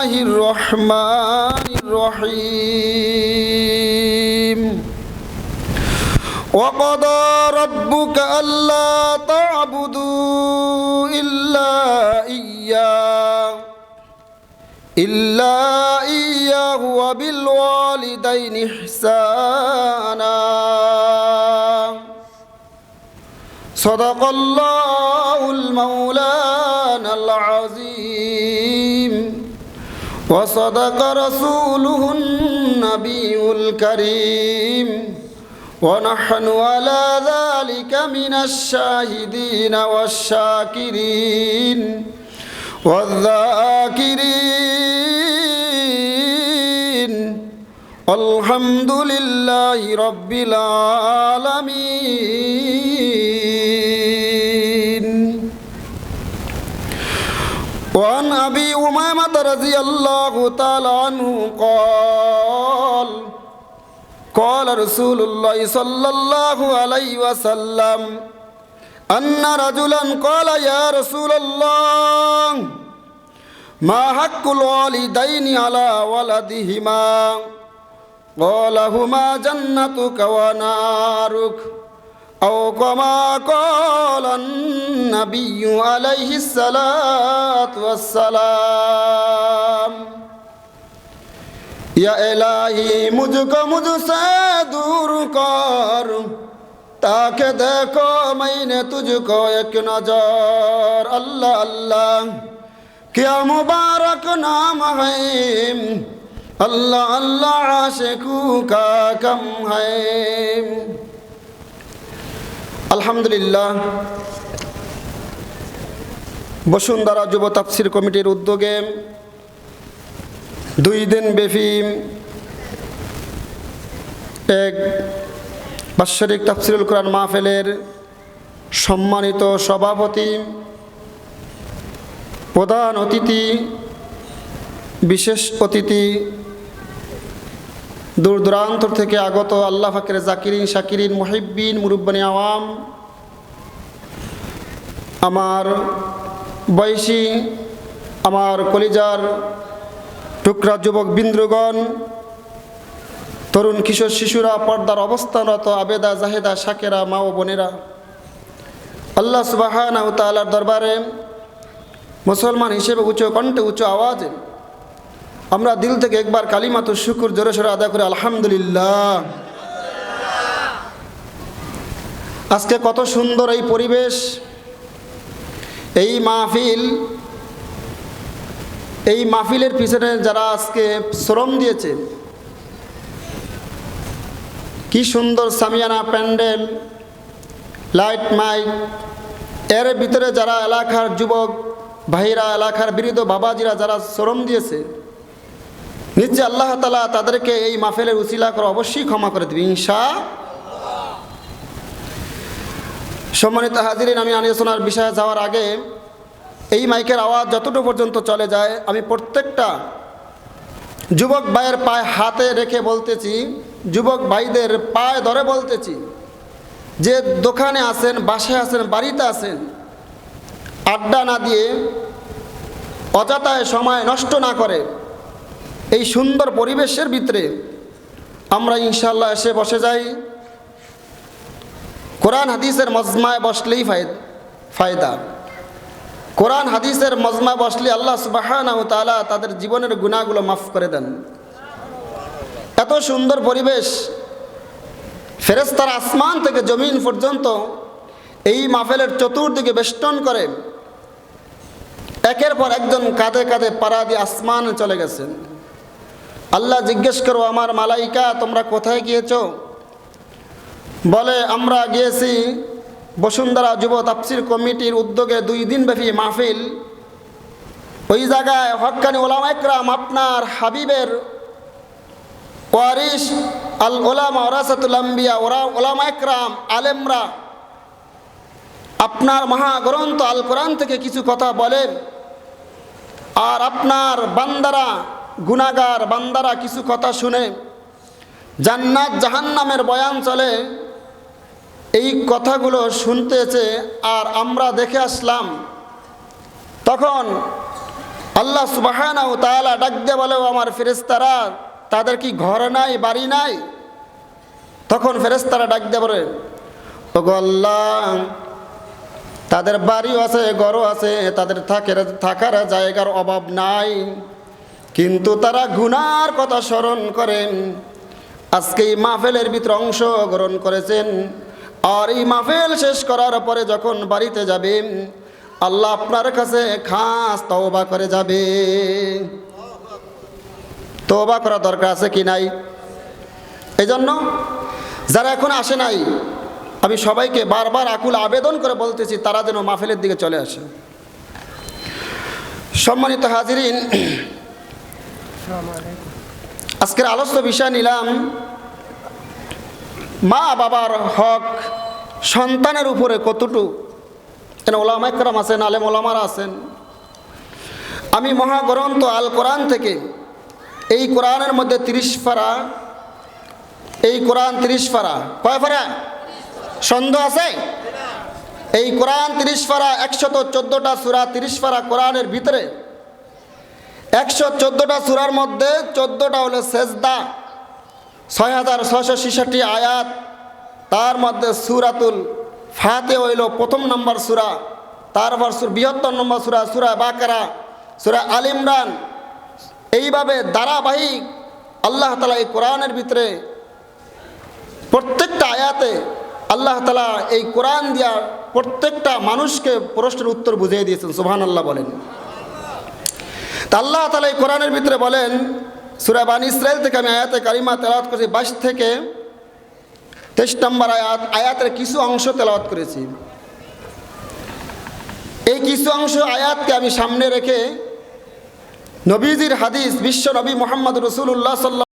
الرحمن الرحيم وقضى ربك ألا تعبدوا إلا إياه وبالوالدين إحسانا صدق الله المولانا العظيم وصدق رسوله النبي الكريم ونحن على ذلك من الشاهدين والشاكرين والذاكرين الحمد لله رب العالمين. وعن أبي أمامة رضي الله تعالى عنه قال رسول الله صلى الله عليه وسلم أن رجلا قال يا رسول الله ما حق الوالدين على ولدهما قال هما جنتك ونارك أو كما قال النبي عليه الصلاة والسلام. या इलाही मुझको मुझसे दूर कर ताकि देखो मैंने तुझको एक नजर. अल्लाह अल्लाह क्या मुबारक नाम है, अल्लाह अल्लाह आशिकों का कम है. আলহামদুলিল্লাহ, বসুন্ধরা যুব তাফসীর কমিটির উদ্যোগে 2 দিন ব্যাপী এক বাৎসরিক তাফসীরুল কোরআন মাহফিলের সম্মানিত সভাপতি, প্রধান অতিথি, বিশেষ অতিথি, দূর দূরান্ত থেকে আগত আল্লাহ পাকের জাকিরিন শাকিরিন মুহিব্বিন মুরব্বানি আওয়াম, আমার বয়সী, আমার কলিজার টুকরা যুবক বিন্দুগণ, তরুণ কিশোর শিশুরা, পর্দার অবস্থানরত আবেদা জাহেদা শাকেরা মা ও বোনেরা, আল্লাহ সুবহানাহু ওয়া তাআলার দরবারে মুসলমান হিসেবে উচ্চ কণ্ঠে উচ্চ আওয়াজে আমরা দিল থেকে একবার কালিমাতুশ শুকর জোরে সোরে আদায় করে আলহামদুলিল্লাহ. আজকে কত সুন্দর এই পরিবেশ, এই মাহফিল, এই মাহফিলের পিছনে যারা আজকে শ্রম দিয়েছে, কি সুন্দর সামিয়ানা, প্যান্ডেল, লাইট, মাইক, এর ভিতরে যারা এলাকার যুবক ভাইরা, এলাকার বৃদ্ধ বাবাজিরা যারা শ্রম দিয়েছে, নিশ্চয় আল্লাহ তাআলা তাদেরকে এই মাহফিলের উসিলা করে অবশ্যই ক্ষমা করে দেবে ইনশাআল্লাহ. সম্মানিত হাজিরিন, আমি আলোচনার বিষয়ে যাওয়ার আগে এই মাইকের আওয়াজ যতটুকু পর্যন্ত চলে যায় আমি প্রত্যেকটা যুবক ভাইয়ের পায়ে হাতে রেখে বলতেছি, যুবক ভাইদের পায়ে ধরে বলতেছি, যে দোকানে আছেন, বাসায় আছেন, বাড়িতে আছেন, আড্ডা না দিয়ে অযথায় সময় নষ্ট না করে এই সুন্দর পরিবেশের ভিতরে আমরা ইনশাআল্লাহ এসে বসে যাই. কোরআন হাদিসের মজমায় বসলেই ফায়দা. কোরআন হাদিসের মজমা বসলে আল্লাহ সুবহানাহু ওয়া তাআলা তাদের জীবনের গুনাহগুলো মাফ করে দেন. এত সুন্দর পরিবেশ, ফেরেশতারা আসমান থেকে জমিন পর্যন্ত এই মাহফিলের চতুর্দিকে বেষ্টন করে একের পর একজন কাঁধে কাঁধে পাড়া দিয়ে আসমানে চলে গেছেন. আল্লাহ জিজ্ঞেস করো, আমার মালাইকা তোমরা কোথায় গিয়েছো? বলে আমরা গিয়েছি বসুন্ধরা যুব তাফসীর কমিটির উদ্যোগে 2 দিন ব্যাপী মাহফিল, ওই জায়গায় হক্কানি ওলামা ইকরাম, আপনার হাবিবের ওয়ারিস, আল ওলামা ওরাসাতুল আম্বিয়া, ওলামা ইকরাম আলেমরা আপনার মহাগ্রন্থ আল কোরআন থেকে কিছু কথা বলেন, আর আপনার বান্দারা, গুনাহগার বান্দারা কিছু কথা শুনে জান্নাত জাহান্নামের বয়ান চলে। এই কথাগুলো শুনতেছে আর আমরা দেখে আসলাম। তখন আল্লাহ সুবহানাহু ওয়া তাআলা ডাক দিয়ে বলে, আমার ফেরেশতারা, তাদের কি ঘর নাই, বাড়ি নাই? তখন ফেরেশতারা ডাক দিয়ে বলে, ওগো আল্লাহ, তাদের বাড়িও আছে, ঘরও আছে, তাদের থাকার জায়গার অভাব নাই, কিন্তু তারা গুনার কথা স্মরণ করেন। আজকে এই মাহফিলের ভিতরে অংশগ্রহণ করেছেন, আর এই মাহফিল শেষ করার পরে যখন বাড়িতে যাবেন, আল্লাহ আপনার কাছে খাস তওবা করে যাবে। তওবা করা দরকার আছে কি নাই? এই জন্য যারা এখন আসে নাই, আমি সবাইকে বারবার আকুল আবেদন করে বলতেছি, তারা যেন মাহফিলের দিকে চলে আসে। সম্মানিত হাজিরিন, আজকের আলোচ্য বিষয় নিলাম মা বাবার হক সন্তানের উপরে কতটুকু। এখানে ওলামায়ে কেরাম আছেন, আলেম ওলামারা আছেন। আমি মহাগ্রন্থ আল কোরআন থেকে, এই কোরআনের মধ্যে 30 পারা, এই কোরআন 30 পারা, কয় পারা? সন্দেহ আছে? এই কোরআন 30 পারা, 114টা সূরা, 30 পারা কোরআনের ভিতরে 114টা সূরার মধ্যে 14টা হলো সেজদা, 6666 আয়াত। তার মধ্যে সূরাতুল ফাতিহা হইল 1 নম্বর সূরা, তারপর 72 নম্বর সূরা সূরা বাকারা, সূরা আল ইমরান। এইভাবে ধারাবাহিক আল্লাহ তাআলা এই কোরআনের ভিতরে প্রত্যেকটা আয়াতে আল্লাহ তাআলা এই কোরআন দিয়া প্রত্যেকটা মানুষকে প্রশ্নের উত্তর বুঝিয়ে দিয়েছেন। সুবহানাল্লাহ বলেন। তা আল্লাহ তাআলা এই কোরআনের ভিতরে বলেন, সূরা বানী ইসরাইল থেকে আমি আয়াতে কারিমা তেলাওয়াত করেছি 22 থেকে 23 নম্বর আয়াতের কিছু অংশ তেলাওয়াত করেছি। এই কিছু অংশ আয়াতকে আমি সামনে রেখে নবীজির হাদিস, বিশ্ব নবী মুহাম্মদ রাসূলুল্লাহ সাল্লাল্লাহু